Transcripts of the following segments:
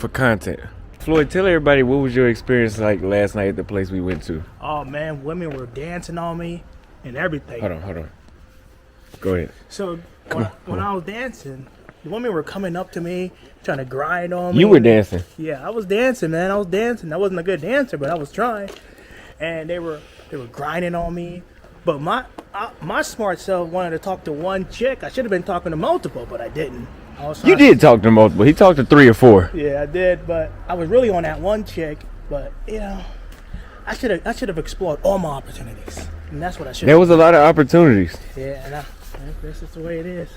for content. Floyd, tell everybody what was your experience like last night at the place we went to? Oh man, women were dancing on me and everything. Hold on. Go ahead. So when I was dancing, the women were coming up to me, trying to grind on me. You were dancing. Yeah, I was dancing, man. I was dancing. I wasn't a good dancer, but I was trying. And they were grinding on me. But my smart self wanted to talk to one chick. I should have been talking to multiple, but I didn't. You did talk to multiple. He talked to 3 or 4. Yeah, I did, but I was really on that one chick. But you know, I should have explored all my opportunities, and that's what I should. There was a lot of opportunities. Yeah, and this is the way it is.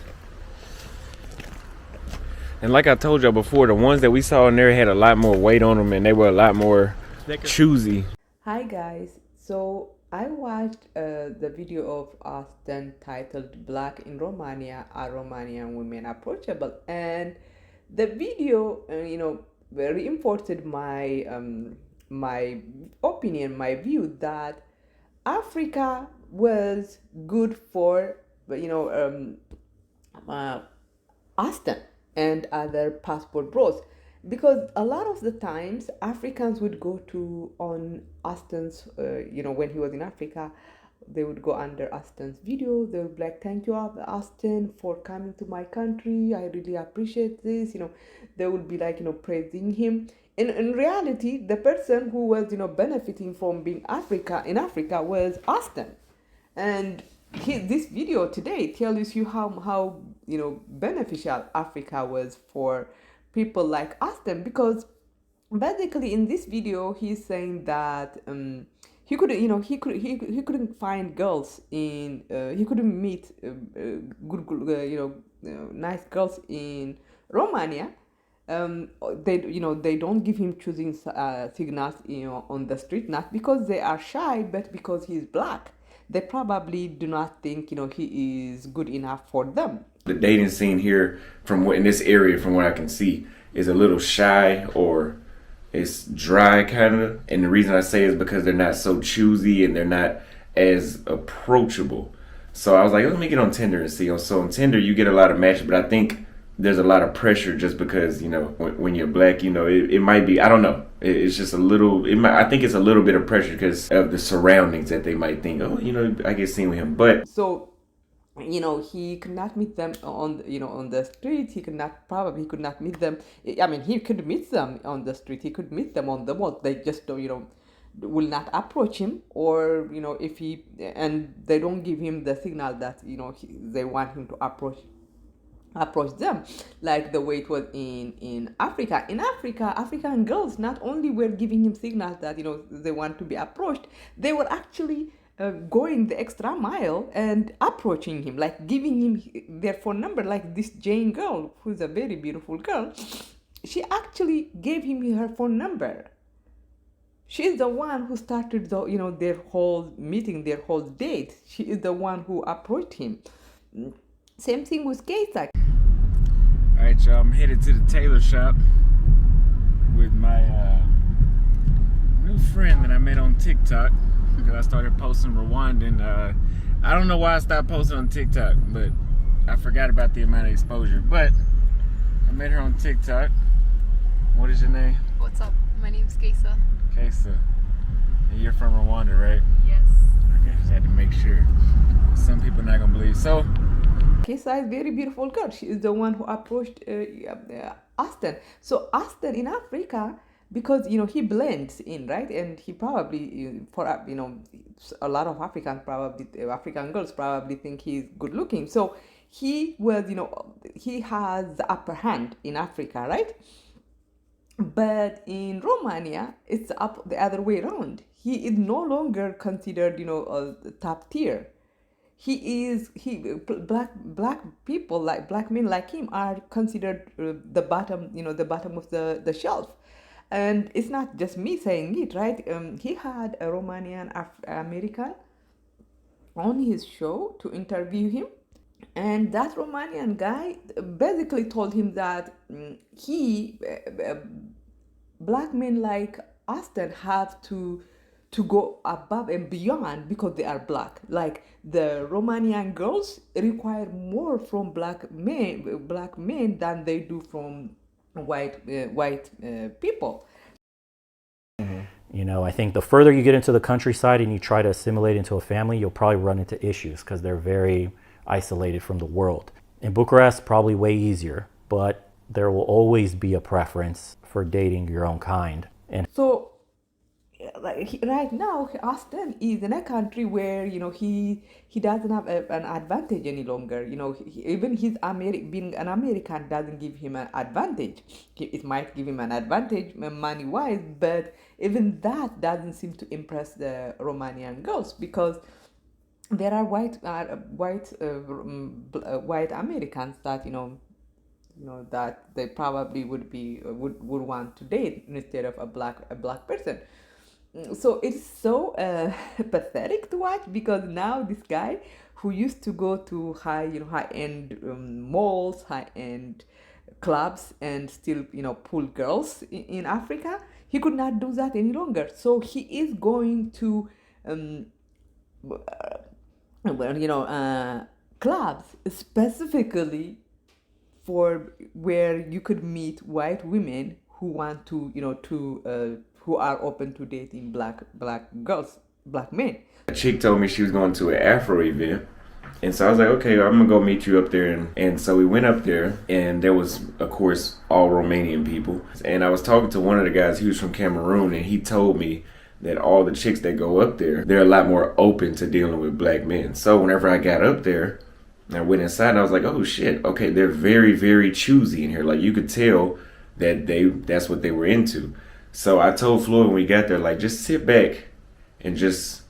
And like I told y'all before, the ones that we saw in there had a lot more weight on them, and they were a lot more choosy. Hi guys, so I watched the video of Auston titled "Black in Romania, Are Romanian Women Approachable?" and the video, reinforced my my opinion, my view that Africa was good for Auston and other passport bros, because a lot of the times Africans would go to on Auston's when he was in Africa, they would go under Auston's video, they would be like, thank you Auston for coming to my country, I really appreciate this, they would be like praising him. In reality, the person who was benefiting from being in Africa was Auston. And this video today tells you how beneficial Africa was for people like Auston, because basically in this video he's saying that he couldn't find girls in he couldn't meet nice girls in Romania. They don't give him choosing signals on the street, not because they are shy, but because he's black. They probably do not think he is good enough for them. The dating scene here, in this area, from what I can see, is a little shy, or it's dry kind of. And the reason I say is because they're not so choosy and they're not as approachable. So I was like, let me get on Tinder and see. So on Tinder you get a lot of matches, but I think there's a lot of pressure just because when you're black, it might be, I don't know, it's just a little, I think it's a little bit of pressure because of the surroundings that they might think, I get seen with him. But so he could not meet them on the street. He could not meet them. I mean, he could meet them on the street. He could meet them on the mall. They just will not approach him, or if and they don't give him the signal that they want him to approach them, like the way it was in Africa. In Africa, African girls not only were giving him signals that they want to be approached, they were actually going the extra mile and approaching him, like giving him their phone number. Like this Jane girl, who's a very beautiful girl, she actually gave him her phone number. She's the one who started their whole meeting, their whole date. She is the one who approached him. Same thing with Keita. Alright, y'all, I'm headed to the tailor shop with my new friend that I met on TikTok, because I started posting Rwandan. I don't know why I stopped posting on TikTok, but I forgot about the amount of exposure. But I met her on TikTok. What is your name? What's up? My name's Keisa. Keisa. And you're from Rwanda, right? Yes. Okay, just had to make sure. Some people are not gonna believe. So Keisa is a very beautiful girl. She is the one who approached Auston. So Auston in Africa, because he blends in, right? And he probably a lot of African girls probably think he's good looking. So he was he has the upper hand in Africa, right? But in Romania, it's up the other way around. He is no longer considered a top tier. Black people, like black men like him, are considered the bottom, the bottom of the shelf. And it's not just me saying it, right? He had a Romanian American on his show to interview him, and that Romanian guy basically told him that black men like Auston have to go above and beyond because they are black. Like the Romanian girls require more from black men than they do from white people. You know, I think the further you get into the countryside and you try to assimilate into a family, you'll probably run into issues because they're very isolated from the world. In Bucharest, probably way easier, but there will always be a preference for dating your own kind. And So right now, Austin is in a country where he doesn't have an advantage any longer. Even his being an American doesn't give him an advantage. It might give him an advantage money wise, but even that doesn't seem to impress the Romanian girls, because there are white Americans that that they probably would want to date instead of a black person. So it's so pathetic to watch, because now this guy who used to go to high end malls, high end clubs, and still pull girls in Africa, he could not do that any longer. So he is going to clubs specifically for where you could meet white women who want to who are open to dating black girls, black men. A chick told me she was going to an Afro event. And so I was like, okay, I'm going to go meet you up there. And so we went up there, and there was, of course, all Romanian people. And I was talking to one of the guys, he was from Cameroon, and he told me that all the chicks that go up there, they're a lot more open to dealing with black men. So whenever I got up there, I went inside and I was like, oh shit, okay, they're very, very choosy in here. Like, you could tell that that's what they were into. So I told Floyd when we got there, like, just sit back and just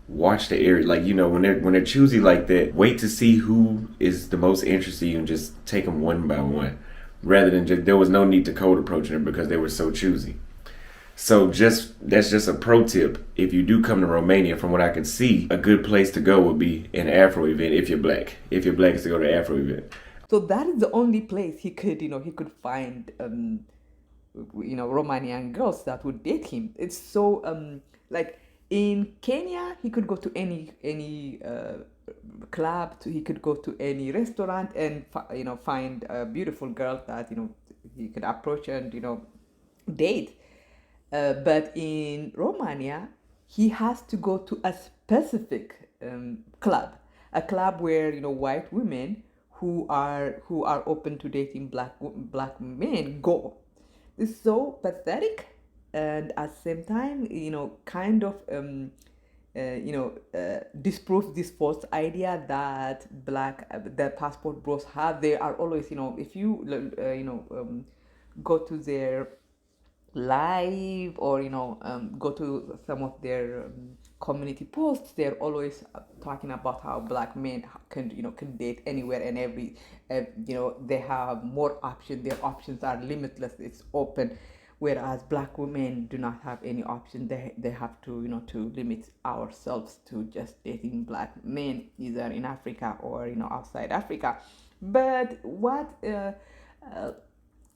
watch the area. Like, when they're choosy like that, wait to see who is the most interested in you and just take them one by one, rather than there was no need to cold approaching them because they were so choosy. So that's just a pro tip. If you do come to Romania, from what I can see, a good place to go would be an Afro event if you're black. If you're black, it's to go to an Afro event. So that is the only place he could find Romanian girls that would date him. It's so like in Kenya, he could go to any club. He could go to any restaurant and find a beautiful girl that he could approach and date. But in Romania, he has to go to a specific club, a club where white women who are open to dating black men go. It's so pathetic, and at the same time, kind of disproves this false idea that the passport bros have. They are always if you go to their live or go to some of their community posts, they're always talking about how black men can date anywhere and every they have more options. Their options are limitless, it's open, whereas black women do not have any option. They have to to limit ourselves to just dating black men, either in Africa or outside Africa. But what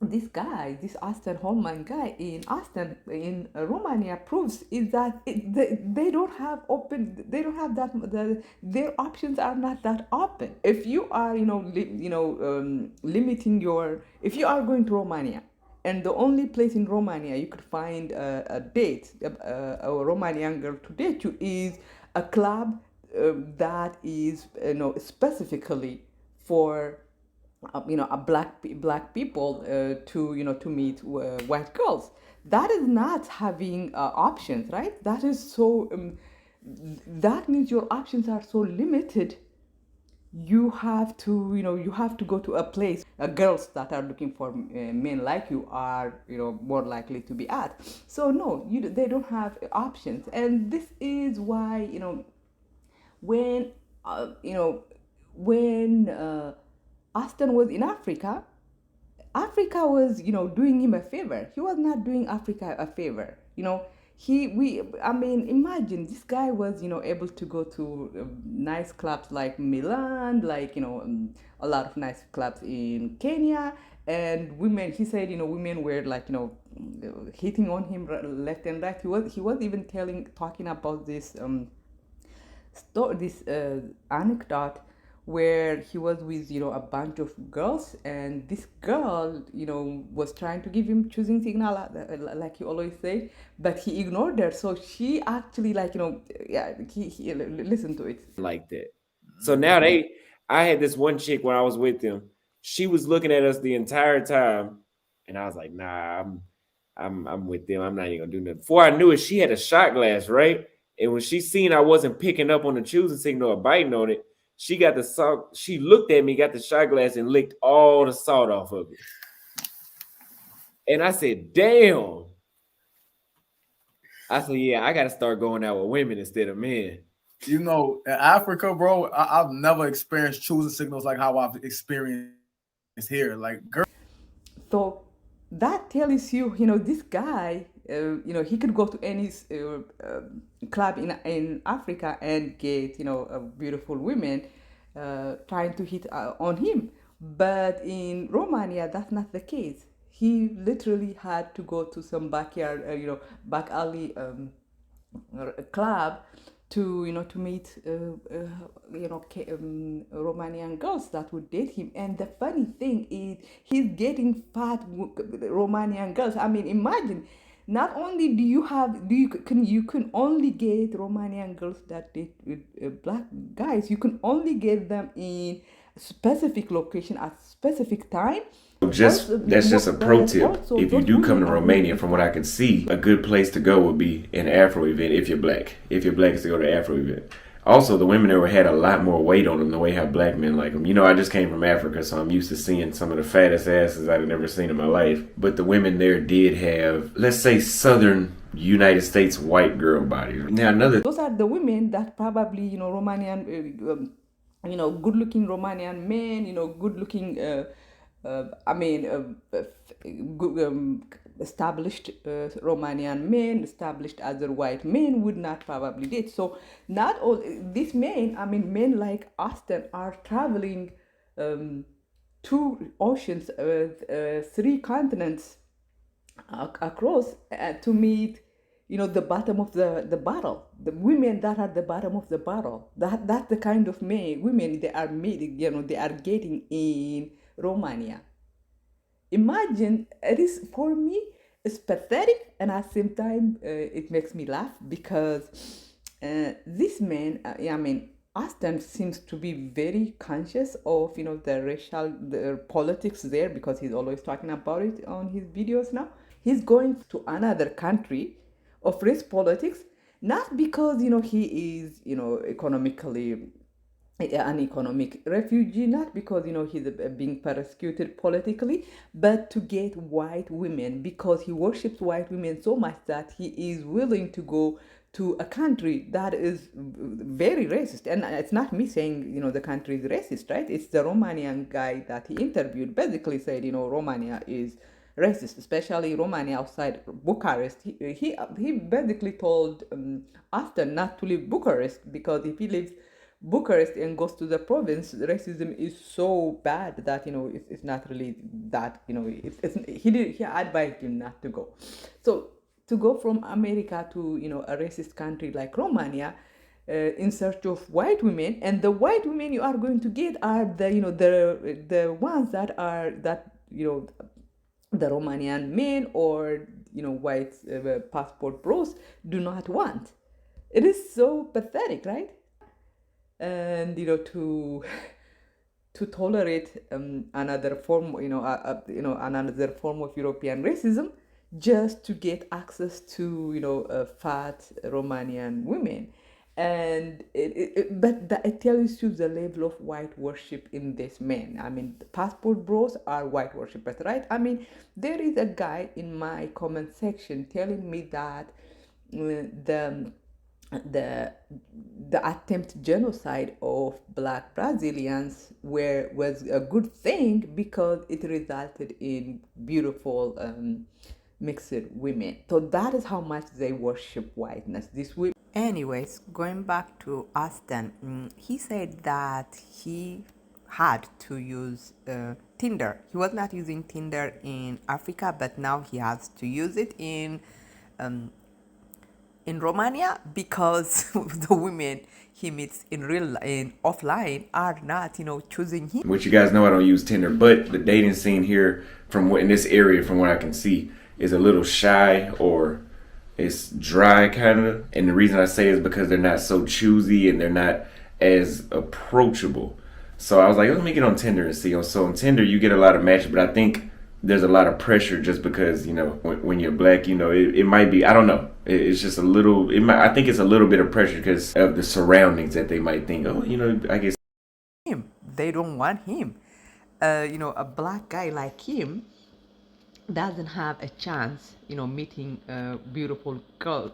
this Auston Holleman guy in Austin, in Romania, proves is that they don't have that. Their options are not that open. If you are limiting your, if you are going to Romania, and the only place in Romania you could find a Romanian girl to date you is a club that is specifically for a black people to meet white girls. That is not having options, right? That is so. That means your options are so limited. You have to go to a place. Girls that are looking for men like you are more likely to be at. So no, they don't have options, and this is why when Austin was in Africa was, doing him a favor. He was not doing Africa a favor. Imagine this guy was, able to go to nice clubs like Milan, like, a lot of nice clubs in Kenya, and women, he said, women were like, hitting on him left and right. He was even talking about this, this anecdote where he was with a bunch of girls, and this girl was trying to give him choosing signal, like you always say, but he ignored her. So she actually yeah, he listened to it. Like that. So now I had this one chick when I was with them. She was looking at us the entire time, and I was like, nah, I'm with them. I'm not even gonna do nothing. Before I knew it, she had a shot glass, right? And when she seen I wasn't picking up on the choosing signal or biting on it, she got the salt. She looked at me, got the shot glass, and licked all the salt off of it. And I said, damn. I said, yeah, I gotta start going out with women instead of men. You know, in Africa, bro, I've never experienced choosing signals like how I've experienced here. Like, girl. So that tells you, this guy, he could go to any club in Africa and get, a beautiful women trying to hit on him. But in Romania, that's not the case. He literally had to go to some backyard, back alley club to meet Romanian girls that would date him. And the funny thing is, he's getting fat Romanian girls. I mean, imagine. Not only you can only get Romanian girls that date with black guys. You can only get them in specific location at specific time. That's just a pro tip. If you do come to Romania, from what I can see, a good place to go would be an Afro event if you're black. If you're black, it's to go to Afro event. Also, the women there had a lot more weight on them the way how black men like them. I just came from Africa, so I'm used to seeing some of the fattest asses I'd never seen in my life. But the women there did have, let's say, southern United States white girl bodies. Now, those are the women that probably, Romanian, good-looking Romanian men, good-looking, good, established Romanian men, established other white men would not probably date. So not all these men, men like Auston are traveling 2 oceans, 3 continents across to meet the bottom of the barrel, the women that are the bottom of the barrel. That's the kind of women they are meeting, they are getting in Romania. Imagine, it is, for me, it's pathetic, and at the same time it makes me laugh, because this man, Auston seems to be very conscious of the politics there, because he's always talking about it on his videos now. He's going to another country of race politics, not because he is economically an economic refugee, not because he's being persecuted politically, but to get white women, because he worships white women so much that he is willing to go to a country that is very racist. And it's not me saying the country is racist, right? It's the Romanian guy that he interviewed basically said Romania is racist, especially Romania outside Bucharest. He basically told Auston not to leave Bucharest, because if he leaves Bucharest and goes to the province, racism is so bad that it's not really that he advised him not to go. So to go from America to a racist country like Romania in search of white women, and the white women you are going to get are the ones that are the Romanian men or white passport bros do not want. It is so pathetic, right? And to tolerate another form, another form of European racism, just to get access to fat Romanian women. And it tells you the level of white worship in this man. Passport bros are white worshippers, right? There is a guy in my comment section telling me that the attempt genocide of black Brazilians was a good thing, because it resulted in beautiful mixed women. So that is how much they worship whiteness, these women. Anyways, going back to Auston, he said that he had to use Tinder. He was not using Tinder in Africa, but now he has to use it in in Romania because the women he meets in offline are not, choosing him. Which you guys know I don't use Tinder, but the dating scene here in this area, from what I can see, is a little shy or it's dry kind of. And the reason I say is because they're not so choosy and they're not as approachable. So I was like, let me get on Tinder and see. So on Tinder, you get a lot of matches, but I think there's a lot of pressure just because, when you're black, it might be, I don't know. It's just a little, I think it's a little bit of pressure because of the surroundings that they might think, oh, I guess. Him. They don't want him. A black guy like him doesn't have a chance, meeting beautiful girls,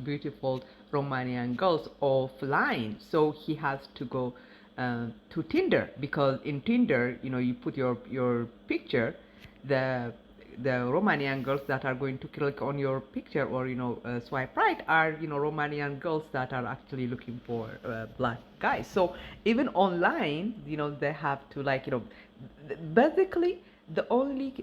beautiful Romanian girls offline. So he has to go to Tinder because in Tinder, you put your picture, the Romanian girls that are going to click on your picture or swipe right are Romanian girls that are actually looking for black guys. So even online, they have to basically the only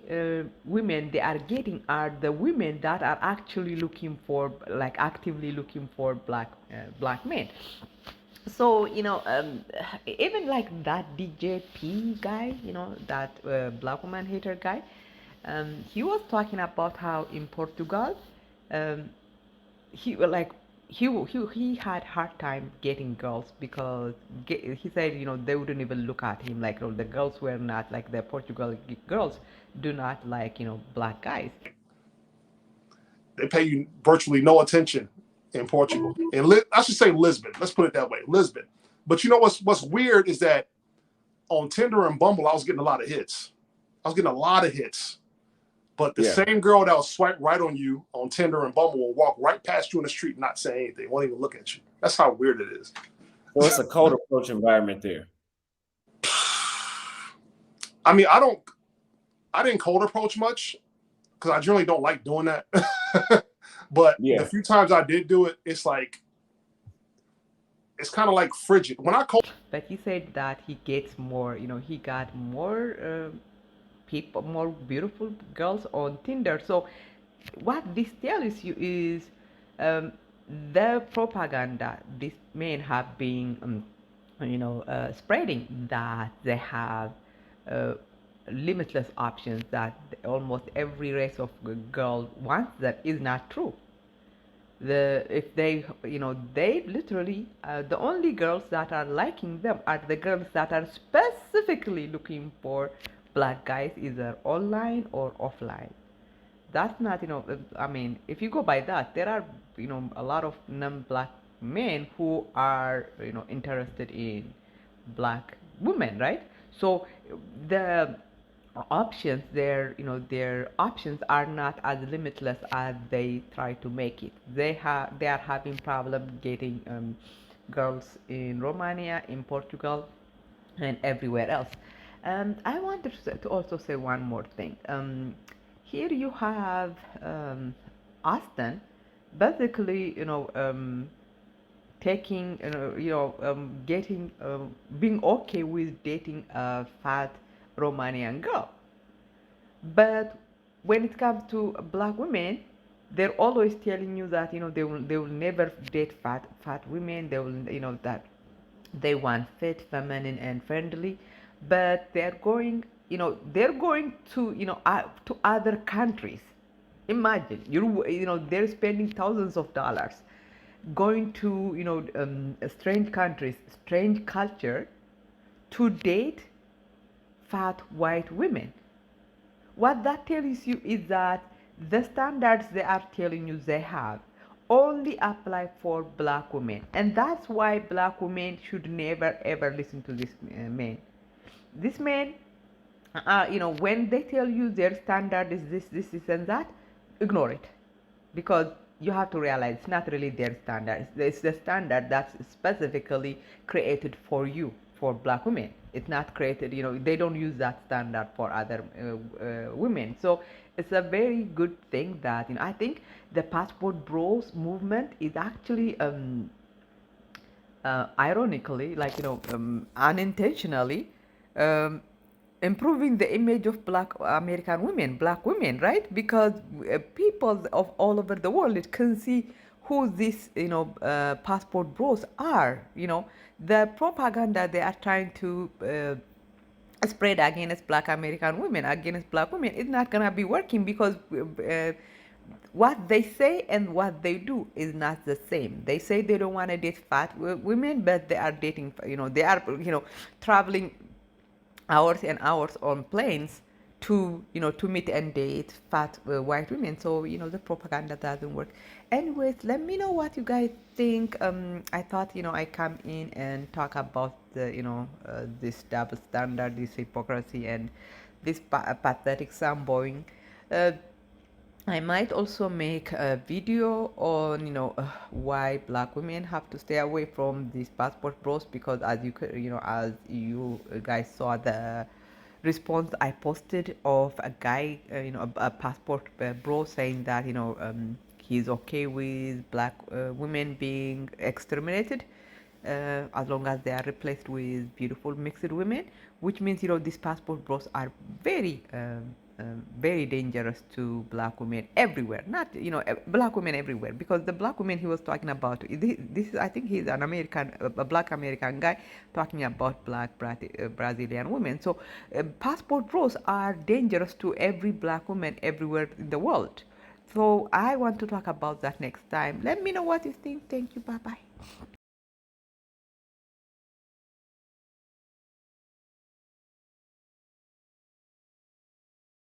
women they are getting are the women that are actually looking for actively looking for black men. So even like that DJP guy, that black woman hater guy, he was talking about how in Portugal, he he had hard time getting girls because he said they wouldn't even look at him the girls were not like the Portugal girls do not like black guys. They pay you virtually no attention in Portugal. And I should say Lisbon. Let's put it that way, Lisbon. But what's weird is that on Tinder and Bumble, I was getting a lot of hits. But the same girl that will swipe right on you on Tinder and Bumble will walk right past you in the street and not say anything, won't even look at you. That's how weird it is. So it's a cold approach environment there. I mean, I didn't cold approach much because I generally don't like doing that. But the few times I did do it, it's kind of like frigid. When I cold, but he said that he gets more, he got more people, more beautiful girls on Tinder. So what this tells you is the propaganda these men have been, spreading that they have limitless options, that almost every race of girl wants them, is not true. If they they literally the only girls that are liking them are the girls that are specifically looking for black guys, either online or offline. That's not I mean, if you go by that, there are a lot of non-black men who are interested in black women, right? So the options their options are not as limitless as they try to make it. They are having problem getting girls in Romania, in Portugal, and everywhere else. And I wanted to also say one more thing. Here you have Austin basically taking getting being okay with dating a fat Romanian girl. But when it comes to black women, they're always telling you that they will never date fat women. They will that they want fit, feminine, and friendly. But they're going to other countries. Imagine they're spending thousands of dollars going to strange countries, strange culture, to date fat white women. What that tells you is that the standards they are telling you they have only apply for black women, and that's why black women should never ever listen to this man. This man, when they tell you their standard is this, and that, ignore it, because you have to realize it's not really their standard. It's the standard that's specifically created for you, for black women. It's not created, they don't use that standard for other women. So it's a very good thing that, I think the passport bros movement is actually, ironically, unintentionally, improving the image of black American women, black women, right? Because people of all over the world can see who these passport bros are. The propaganda they are trying to spread against black American women, against black women, is not gonna be working, because what they say and what they do is not the same. They say they don't want to date fat women, but they are dating, they are, traveling hours and hours on planes to to meet and date fat white women. So the propaganda doesn't work. Anyways, let me know what you guys think. I thought I come in and talk about the this double standard, this hypocrisy, and this pathetic samboing. I might also make a video on why black women have to stay away from these passport bros, because as you guys saw the response I posted of a guy, a passport bro, saying that he's okay with black women being exterminated as long as they are replaced with beautiful mixed women, which means these passport bros are very dangerous to black women everywhere. Not black women everywhere, because the black women he was talking about, this is, I think he's an American, a black American guy talking about black Brazilian women. So passport bros are dangerous to every black woman everywhere in the world. So I want to talk about that next time. Let me know what you think. Thank you. Bye bye.